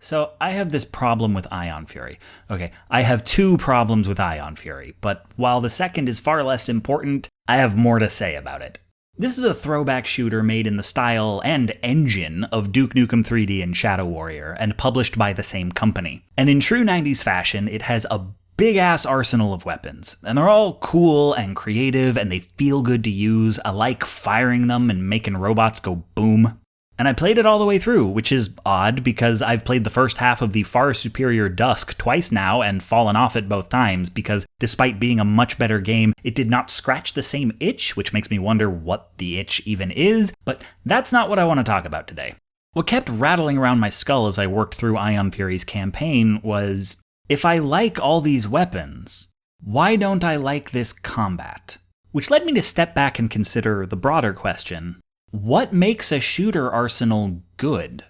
So I have this problem with Ion Fury. Okay, I have two problems with Ion Fury, but while the second is far less important, I have more to say about it. This is a throwback shooter made in the style and engine of Duke Nukem 3D and Shadow Warrior, and published by the same company. And in true 90s fashion, it has a big-ass arsenal of weapons, and they're all cool and creative, and they feel good to use. I like firing them and making robots go boom. And I played it all the way through, which is odd because I've played the first half of the far superior Dusk twice now and fallen off it both times because despite being a much better game, it did not scratch the same itch, which makes me wonder what the itch even is, but that's not what I want to talk about today. What kept rattling around my skull as I worked through Ion Fury's campaign was, if I like all these weapons, why don't I like this combat? Which led me to step back and consider the broader question. What makes a shooter arsenal good?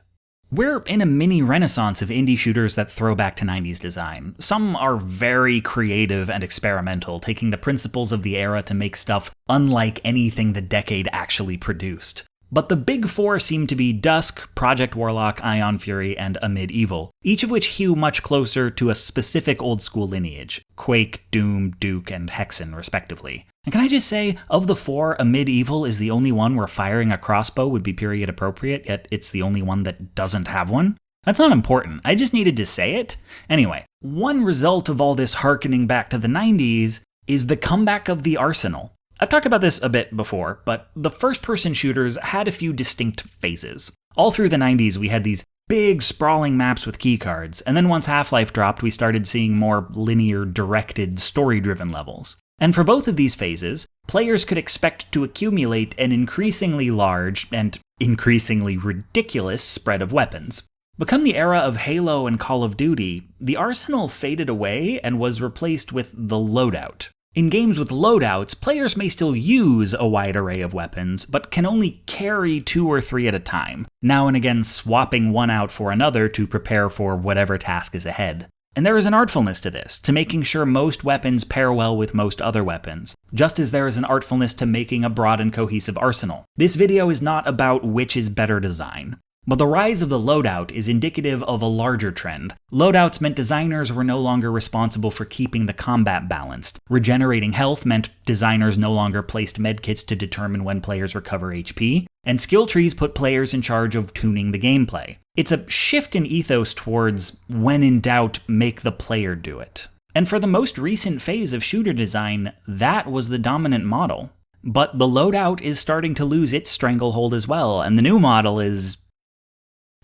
We're in a mini renaissance of indie shooters that throw back to 90s design. Some are very creative and experimental, taking the principles of the era to make stuff unlike anything the decade actually produced. But the big four seem to be Dusk, Project Warlock, Ion Fury, and Amid Evil, each of which hew much closer to a specific old-school lineage, Quake, Doom, Duke, and Hexen, respectively. And can I just say, of the four, Amid Evil is the only one where firing a crossbow would be period appropriate, yet it's the only one that doesn't have one? That's not important, I just needed to say it. Anyway, one result of all this harkening back to the 90s is the comeback of the arsenal. I've talked about this a bit before, but the first-person shooters had a few distinct phases. All through the 90s, we had these big, sprawling maps with keycards, and then once Half-Life dropped, we started seeing more linear, directed, story-driven levels. And for both of these phases, players could expect to accumulate an increasingly large and increasingly ridiculous spread of weapons. Become the era of Halo and Call of Duty, the arsenal faded away and was replaced with the loadout. In games with loadouts, players may still use a wide array of weapons, but can only carry 2 or 3 at a time, now and again swapping one out for another to prepare for whatever task is ahead. And there is an artfulness to this, to making sure most weapons pair well with most other weapons, just as there is an artfulness to making a broad and cohesive arsenal. This video is not about which is better design. But the rise of the loadout is indicative of a larger trend. Loadouts meant designers were no longer responsible for keeping the combat balanced. Regenerating health meant designers no longer placed medkits to determine when players recover HP. And skill trees put players in charge of tuning the gameplay. It's a shift in ethos towards, when in doubt, make the player do it. And for the most recent phase of shooter design, that was the dominant model. But the loadout is starting to lose its stranglehold as well, and the new model is...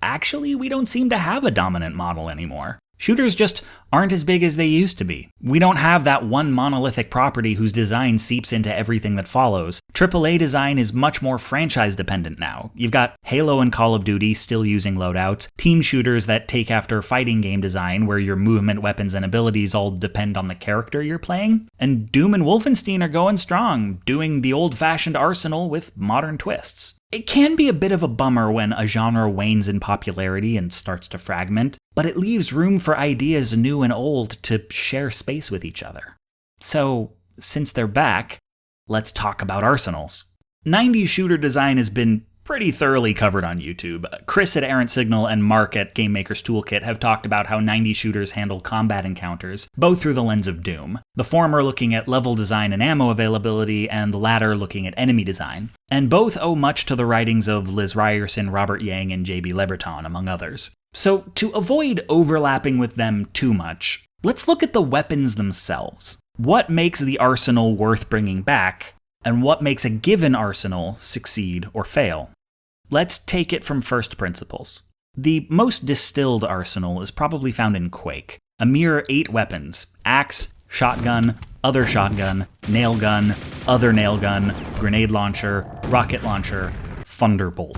Actually, we don't seem to have a dominant model anymore. Shooters just aren't as big as they used to be. We don't have that one monolithic property whose design seeps into everything that follows. AAA design is much more franchise-dependent now. You've got Halo and Call of Duty still using loadouts, team shooters that take after fighting game design where your movement, weapons, and abilities all depend on the character you're playing, and Doom and Wolfenstein are going strong, doing the old-fashioned arsenal with modern twists. It can be a bit of a bummer when a genre wanes in popularity and starts to fragment, but it leaves room for ideas new and old to share space with each other. So, since they're back, let's talk about arsenals. 90s shooter design has been pretty thoroughly covered on YouTube. Chris at Errant Signal and Mark at Game Maker's Toolkit have talked about how 90s shooters handle combat encounters, both through the lens of Doom. The former looking at level design and ammo availability, and the latter looking at enemy design. And both owe much to the writings of Liz Ryerson, Robert Yang, and J.B. LeBreton, among others. So, to avoid overlapping with them too much, let's look at the weapons themselves. What makes the arsenal worth bringing back, and what makes a given arsenal succeed or fail? Let's take it from first principles. The most distilled arsenal is probably found in Quake. A mere 8 weapons: axe, shotgun, other shotgun, nail gun, other nail gun, grenade launcher, rocket launcher, thunderbolt.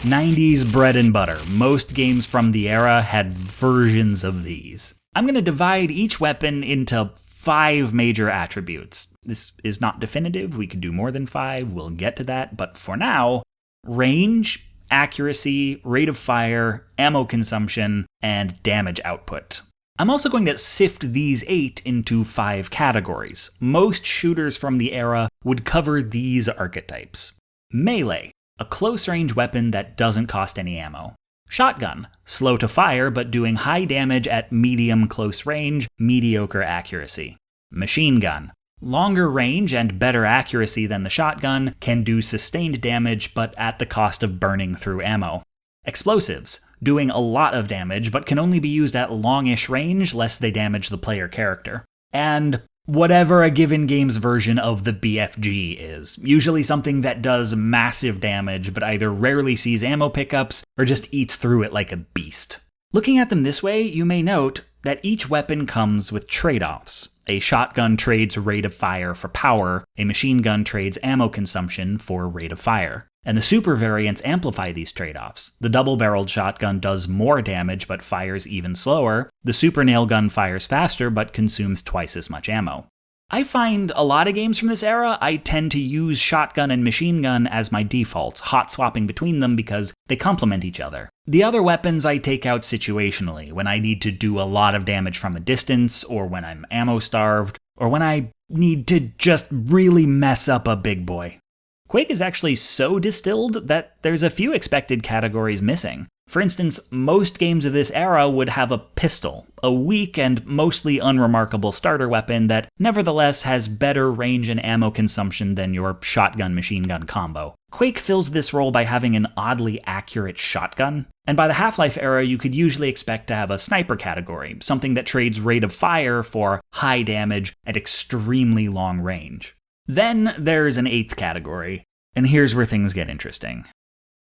90s bread and butter. Most games from the era had versions of these. I'm going to divide each weapon into 5 major attributes. This is not definitive, we could do more than 5, we'll get to that, but for now, range, accuracy, rate of fire, ammo consumption, and damage output. I'm also going to sift these 8 into 5 categories. Most shooters from the era would cover these archetypes. Melee, a close-range weapon that doesn't cost any ammo. Shotgun, slow to fire but doing high damage at medium close range, mediocre accuracy. Machine gun, longer range and better accuracy than the shotgun, can do sustained damage but at the cost of burning through ammo. Explosives, doing a lot of damage but can only be used at longish range lest they damage the player character. And whatever a given game's version of the BFG is, usually something that does massive damage but either rarely sees ammo pickups or just eats through it like a beast. Looking at them this way, you may note that each weapon comes with trade-offs. A shotgun trades rate of fire for power, a machine gun trades ammo consumption for rate of fire. And the super variants amplify these trade-offs. The double-barreled shotgun does more damage but fires even slower. The super nail gun fires faster but consumes twice as much ammo. I find a lot of games from this era, I tend to use shotgun and machine gun as my defaults, hot swapping between them because they complement each other. The other weapons I take out situationally, when I need to do a lot of damage from a distance, or when I'm ammo starved, or when I need to just really mess up a big boy. Quake is actually so distilled that there's a few expected categories missing. For instance, most games of this era would have a pistol, a weak and mostly unremarkable starter weapon that nevertheless has better range and ammo consumption than your shotgun-machine gun combo. Quake fills this role by having an oddly accurate shotgun, and by the Half-Life era you could usually expect to have a sniper category, something that trades rate of fire for high damage and extremely long range. Then there's an 8th category, and here's where things get interesting.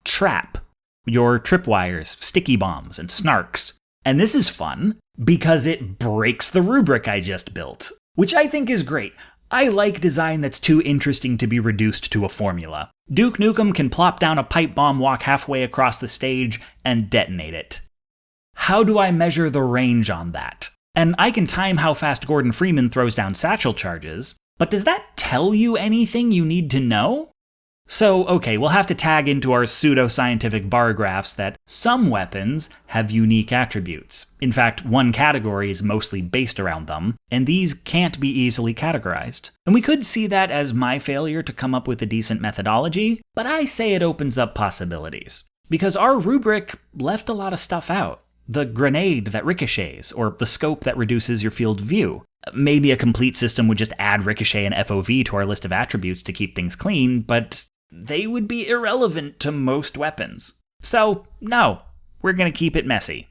Trap. Your tripwires, sticky bombs, and snarks. And this is fun, because it breaks the rubric I just built, which I think is great. I like design that's too interesting to be reduced to a formula. Duke Nukem can plop down a pipe bomb, walk halfway across the stage, and detonate it. How do I measure the range on that? And I can time how fast Gordon Freeman throws down satchel charges, but does that tell you anything you need to know? So, okay, we'll have to tag into our pseudo-scientific bar graphs that some weapons have unique attributes. In fact, one category is mostly based around them, and these can't be easily categorized. And we could see that as my failure to come up with a decent methodology, but I say it opens up possibilities. Because our rubric left a lot of stuff out. The grenade that ricochets, or the scope that reduces your field of view. Maybe a complete system would just add ricochet and FOV to our list of attributes to keep things clean, but they would be irrelevant to most weapons. So, no, we're gonna keep it messy.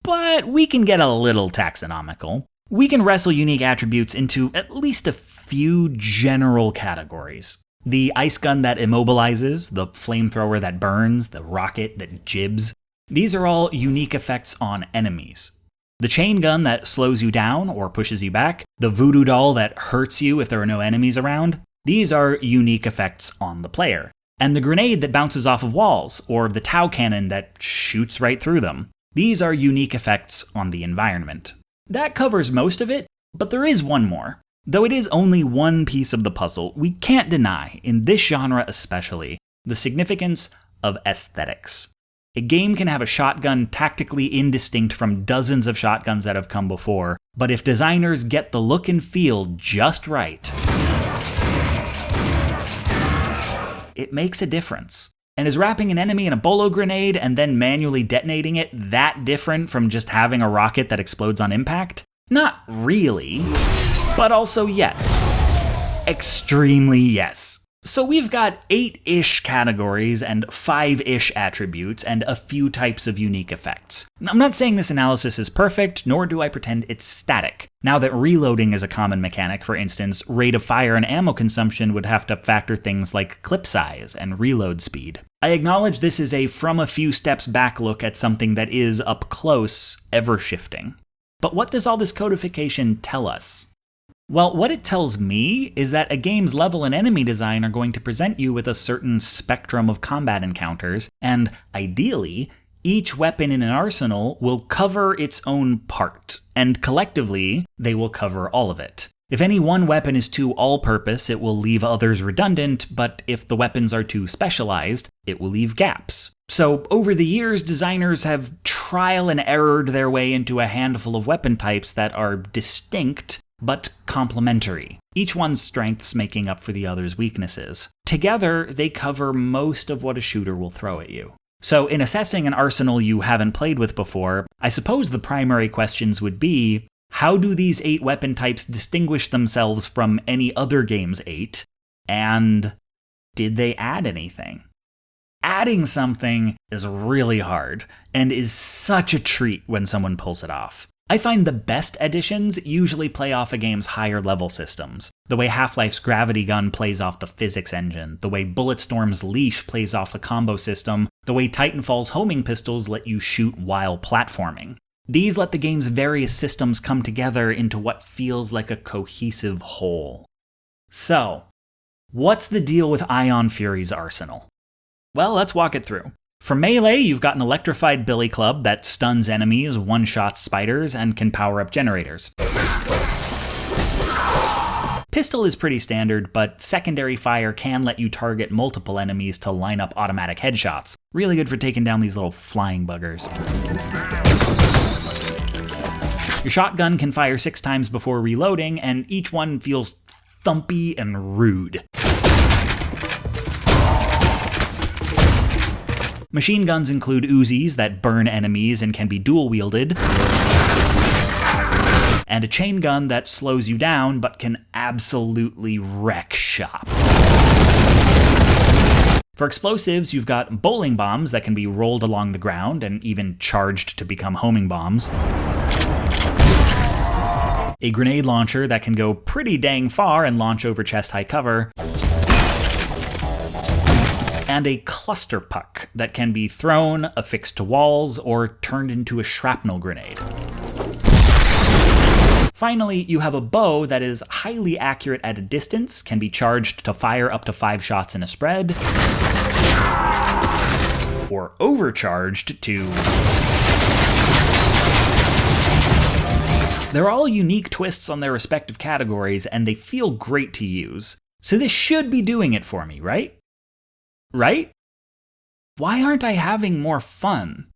But we can get a little taxonomical. We can wrestle unique attributes into at least a few general categories. The ice gun that immobilizes, the flamethrower that burns, the rocket that jibs. These are all unique effects on enemies. The chain gun that slows you down or pushes you back, the voodoo doll that hurts you if there are no enemies around, these are unique effects on the player. And the grenade that bounces off of walls, or the Tau cannon that shoots right through them. These are unique effects on the environment. That covers most of it, but there is one more. Though it is only one piece of the puzzle, we can't deny, in this genre especially, the significance of aesthetics. A game can have a shotgun tactically indistinct from dozens of shotguns that have come before, but if designers get the look and feel just right, it makes a difference. And is wrapping an enemy in a bolo grenade and then manually detonating it that different from just having a rocket that explodes on impact? Not really, but also yes. Extremely yes. So we've got 8-ish categories and 5-ish attributes and a few types of unique effects. I'm not saying this analysis is perfect, nor do I pretend it's static. Now that reloading is a common mechanic, for instance, rate of fire and ammo consumption would have to factor things like clip size and reload speed. I acknowledge this is a from a few steps back look at something that is, up close, ever-shifting. But what does all this codification tell us? Well, what it tells me is that a game's level and enemy design are going to present you with a certain spectrum of combat encounters, and ideally, each weapon in an arsenal will cover its own part, and collectively, they will cover all of it. If any one weapon is too all-purpose, it will leave others redundant, but if the weapons are too specialized, it will leave gaps. So, over the years, designers have trial and errored their way into a handful of weapon types that are distinct, but complementary, each one's strengths making up for the other's weaknesses. Together, they cover most of what a shooter will throw at you. So in assessing an arsenal you haven't played with before, I suppose the primary questions would be, how do these 8 weapon types distinguish themselves from any other game's 8? And did they add anything? Adding something is really hard, and is such a treat when someone pulls it off. I find the best additions usually play off a game's higher level systems. The way Half-Life's gravity gun plays off the physics engine, the way Bulletstorm's leash plays off the combo system, the way Titanfall's homing pistols let you shoot while platforming. These let the game's various systems come together into what feels like a cohesive whole. So, what's the deal with Ion Fury's arsenal? Well, let's walk it through. For melee, you've got an electrified billy club that stuns enemies, one-shots spiders, and can power up generators. Pistol is pretty standard, but secondary fire can let you target multiple enemies to line up automatic headshots. Really good for taking down these little flying buggers. Your shotgun can fire 6 times before reloading, and each one feels thumpy and rude. Machine guns include Uzis that burn enemies and can be dual-wielded, and a chain gun that slows you down but can absolutely wreck shop. For explosives, you've got bowling bombs that can be rolled along the ground and even charged to become homing bombs, a grenade launcher that can go pretty dang far and launch over chest-high cover, and a cluster puck that can be thrown, affixed to walls, or turned into a shrapnel grenade. Finally, you have a bow that is highly accurate at a distance, can be charged to fire up to 5 shots in a spread, or overcharged to... They're all unique twists on their respective categories, and they feel great to use. So this should be doing it for me, right? Right? Why aren't I having more fun?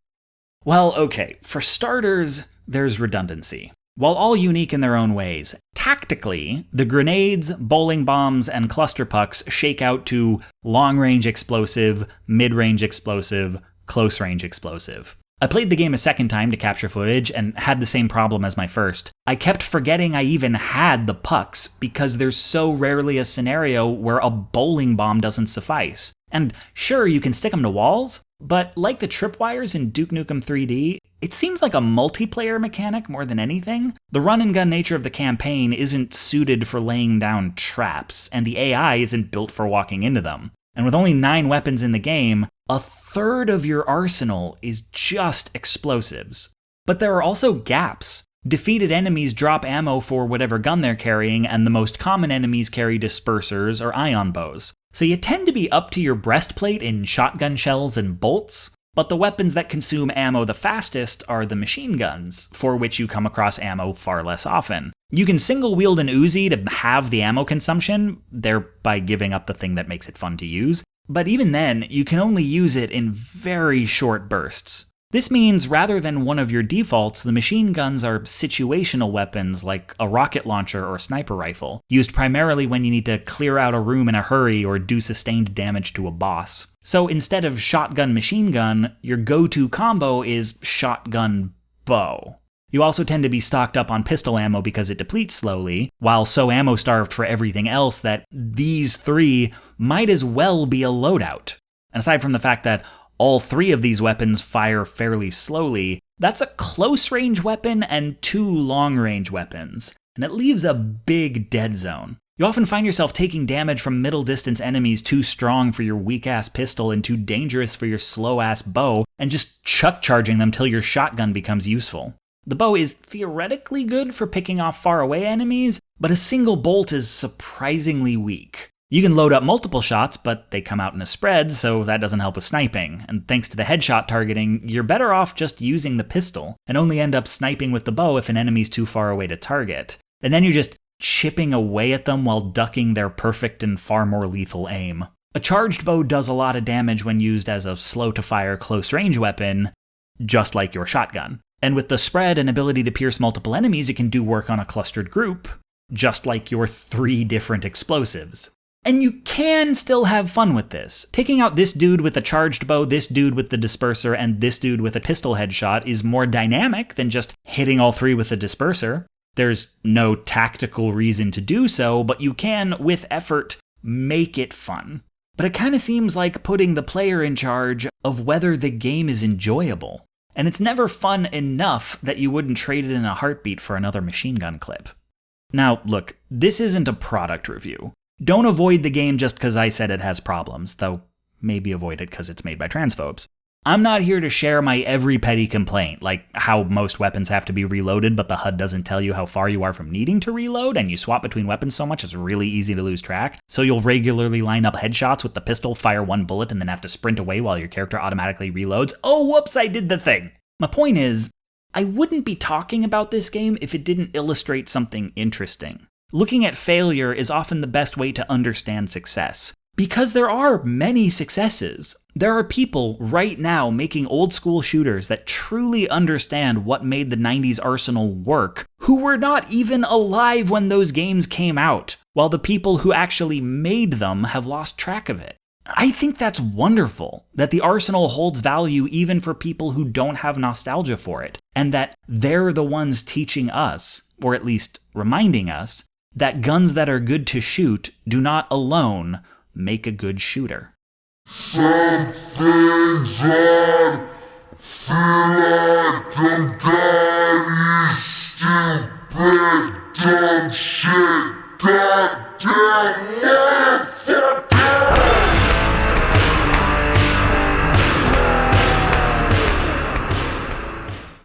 Well, okay, for starters, there's redundancy. While all unique in their own ways, tactically, the grenades, bowling bombs, and cluster pucks shake out to long-range explosive, mid-range explosive, close-range explosive. I played the game a second time to capture footage and had the same problem as my first. I kept forgetting I even had the pucks because there's so rarely a scenario where a bowling bomb doesn't suffice. And sure, you can stick them to walls, but like the tripwires in Duke Nukem 3D, it seems like a multiplayer mechanic more than anything. The run-and-gun nature of the campaign isn't suited for laying down traps, and the AI isn't built for walking into them. And with only 9 weapons in the game, a third of your arsenal is just explosives. But there are also gaps. Defeated enemies drop ammo for whatever gun they're carrying, and the most common enemies carry dispersers or ion bows. So you tend to be up to your breastplate in shotgun shells and bolts, but the weapons that consume ammo the fastest are the machine guns, for which you come across ammo far less often. You can single-wield an Uzi to halve the ammo consumption, thereby giving up the thing that makes it fun to use, but even then, you can only use it in very short bursts. This means rather than one of your defaults, the machine guns are situational weapons like a rocket launcher or sniper rifle, used primarily when you need to clear out a room in a hurry or do sustained damage to a boss. So instead of shotgun machine gun, your go-to combo is shotgun bow. You also tend to be stocked up on pistol ammo because it depletes slowly, while so ammo-starved for everything else that these 3 might as well be a loadout. And aside from the fact that all 3 of these weapons fire fairly slowly, that's a close-range weapon and 2 long-range weapons, and it leaves a big dead zone. You often find yourself taking damage from middle-distance enemies too strong for your weak-ass pistol and too dangerous for your slow-ass bow, and just chuck-charging them till your shotgun becomes useful. The bow is theoretically good for picking off far-away enemies, but a single bolt is surprisingly weak. You can load up multiple shots, but they come out in a spread, so that doesn't help with sniping. And thanks to the headshot targeting, you're better off just using the pistol, and only end up sniping with the bow if an enemy's too far away to target. And then you're just chipping away at them while ducking their perfect and far more lethal aim. A charged bow does a lot of damage when used as a slow-to-fire close-range weapon, just like your shotgun. And with the spread and ability to pierce multiple enemies, it can do work on a clustered group, just like your 3 different explosives. And you can still have fun with this. Taking out this dude with a charged bow, this dude with the disperser, and this dude with a pistol headshot is more dynamic than just hitting all three with a disperser. There's no tactical reason to do so, but you can, with effort, make it fun. But it kind of seems like putting the player in charge of whether the game is enjoyable. And it's never fun enough that you wouldn't trade it in a heartbeat for another machine gun clip. Now, look, this isn't a product review. Don't avoid the game just because I said it has problems, though maybe avoid it because it's made by transphobes. I'm not here to share my every petty complaint, like how most weapons have to be reloaded but the HUD doesn't tell you how far you are from needing to reload, and you swap between weapons so much it's really easy to lose track, so you'll regularly line up headshots with the pistol, fire one bullet, and then have to sprint away while your character automatically reloads. Oh, whoops, I did the thing! My point is, I wouldn't be talking about this game if it didn't illustrate something interesting. Looking at failure is often the best way to understand success. Because there are many successes. There are people right now making old school shooters that truly understand what made the 90s arsenal work, who were not even alive when those games came out, while the people who actually made them have lost track of it. I think that's wonderful, that the arsenal holds value even for people who don't have nostalgia for it, and that they're the ones teaching us, or at least reminding us, that guns that are good to shoot do not alone make a good shooter. Some things I feel like I'm dying.